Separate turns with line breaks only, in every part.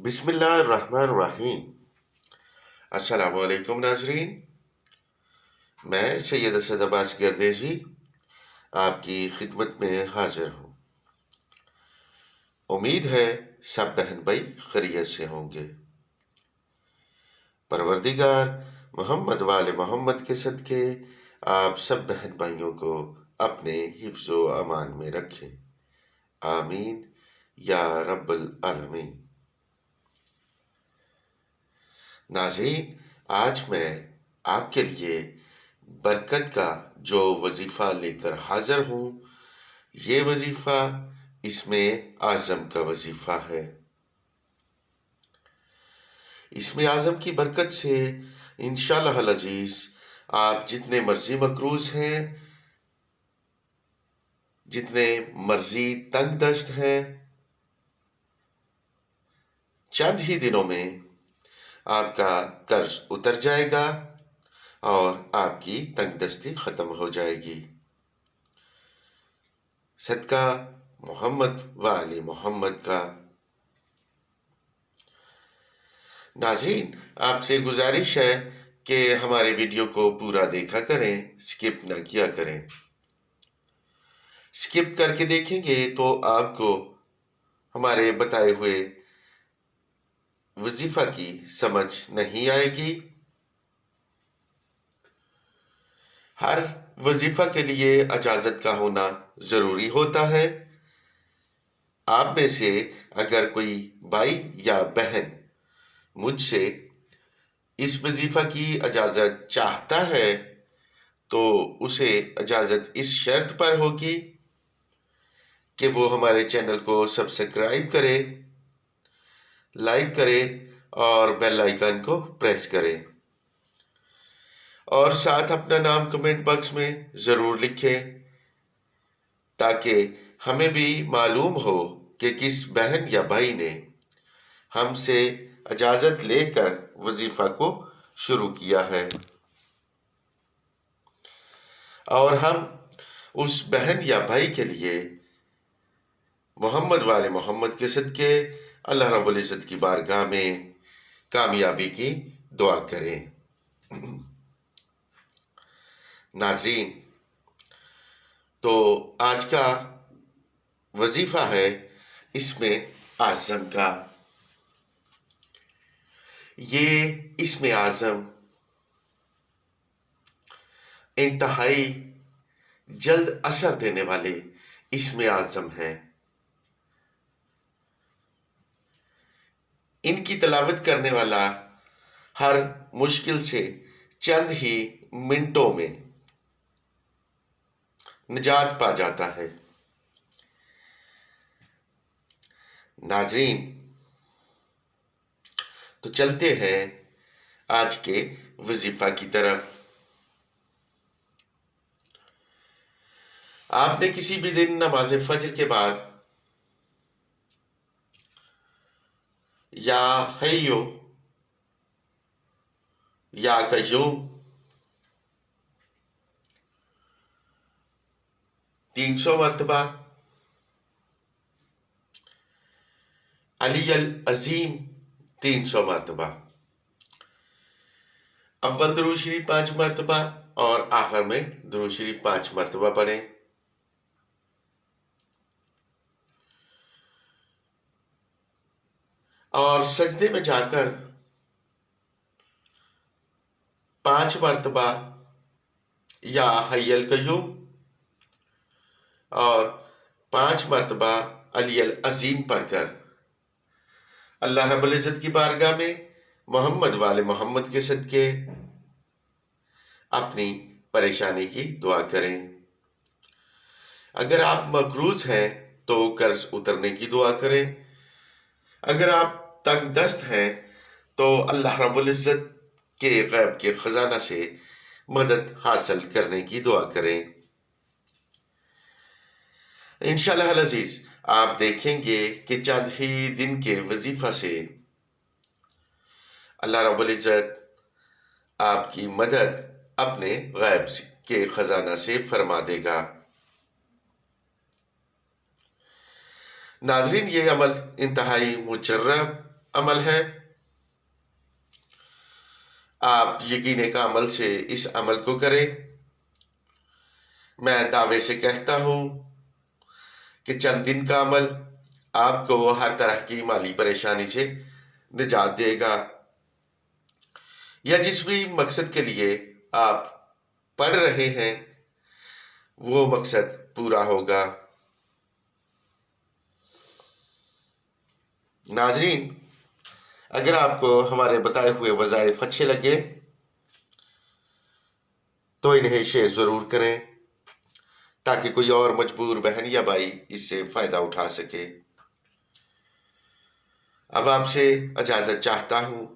بسم اللہ الرحمن الرحیم۔ السلام علیکم ناظرین، میں سید اسد عباس گردیزی آپ کی خدمت میں حاضر ہوں۔ امید ہے سب بہن بھائی خیریت سے ہوں گے۔ پروردگار محمد وال محمد کے صدقے آپ سب بہن بھائیوں کو اپنے حفظ و امان میں رکھے، آمین یا رب العالمین۔ ناظرین، آج میں آپ کے لیے برکت کا جو وظیفہ لے کر حاضر ہوں، یہ وظیفہ اسم اعظم کا وظیفہ ہے۔ اسم اعظم کی برکت سے انشاءاللہ العزیز آپ جتنے مرضی مقروض ہیں، جتنے مرضی تنگ دست ہیں، چند ہی دنوں میں آپ کا قرض اتر جائے گا اور آپ کی تنگ دستی ختم ہو جائے گی۔ صدقہ محمد و آل محمد کا۔ ناظرین، آپ سے گزارش ہے کہ ہمارے ویڈیو کو پورا دیکھا کریں، سکپ نہ کیا کریں۔ سکپ کر کے دیکھیں گے تو آپ کو ہمارے بتائے ہوئے وظیفہ کی سمجھ نہیں آئے گی۔ ہر وظیفہ کے لیے اجازت کا ہونا ضروری ہوتا ہے۔ آپ میں سے اگر کوئی بھائی یا بہن مجھ سے اس وظیفہ کی اجازت چاہتا ہے تو اسے اجازت اس شرط پر ہوگی کہ وہ ہمارے چینل کو سبسکرائب کرے، لائک کرے اور بیل آئیکن کو پریس کرے، اور ساتھ اپنا نام کمنٹ باکس میں ضرور لکھے تاکہ ہمیں بھی معلوم ہو کہ کس بہن یا بھائی نے ہم سے اجازت لے کر وظیفہ کو شروع کیا ہے، اور ہم اس بہن یا بھائی کے لیے محمد وال محمد کے صدقے اللہ رب العزت کی بارگاہ میں کامیابی کی دعا کریں۔ ناظرین، تو آج کا وظیفہ ہے اسم اعظم کا۔ یہ اسم اعظم انتہائی جلد اثر دینے والے اسم اعظم ہیں۔ ان کی تلاوت کرنے والا ہر مشکل سے چند ہی منٹوں میں نجات پا جاتا ہے۔ ناظرین، تو چلتے ہیں آج کے وظیفہ کی طرف۔ آپ نے کسی بھی دن نماز فجر کے بعد یا حیو یا قیوم 300 مرتبہ، علی العظیم 300 مرتبہ، اول درود شریف 5 مرتبہ اور آخر میں درود شریف 5 مرتبہ پڑھیں۔ اور سجدے میں جا کر 5 مرتبہ یا حی القیوم اور 5 مرتبہ علی العظیم پڑھ کر اللہ رب العزت کی بارگاہ میں محمد وال محمد کے صدقے اپنی پریشانی کی دعا کریں۔ اگر آپ مقروض ہیں تو قرض اترنے کی دعا کریں۔ اگر آپ تنگ دست ہیں تو اللہ رب العزت کے غیب کے خزانہ سے مدد حاصل کرنے کی دعا کریں۔ انشاءاللہ العزیز آپ دیکھیں گے کہ چند ہی دن کے وظیفہ سے اللہ رب العزت آپ کی مدد اپنے غیب کے خزانہ سے فرما دے گا۔ ناظرین، یہ عمل انتہائی مجرب عمل ہے۔ آپ یقین کا عمل سے اس عمل کو کریں۔ میں دعوے سے کہتا ہوں کہ چند دن کا عمل آپ کو ہر طرح کی مالی پریشانی سے نجات دے گا، یا جس بھی مقصد کے لیے آپ پڑھ رہے ہیں وہ مقصد پورا ہوگا۔ ناظرین، اگر آپ کو ہمارے بتائے ہوئے وظائف اچھے لگے تو انہیں شیئر ضرور کریں تاکہ کوئی اور مجبور بہن یا بھائی اس سے فائدہ اٹھا سکے۔ اب آپ سے اجازت چاہتا ہوں،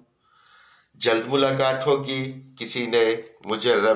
جلد ملاقات ہوگی کسی نئے مجرب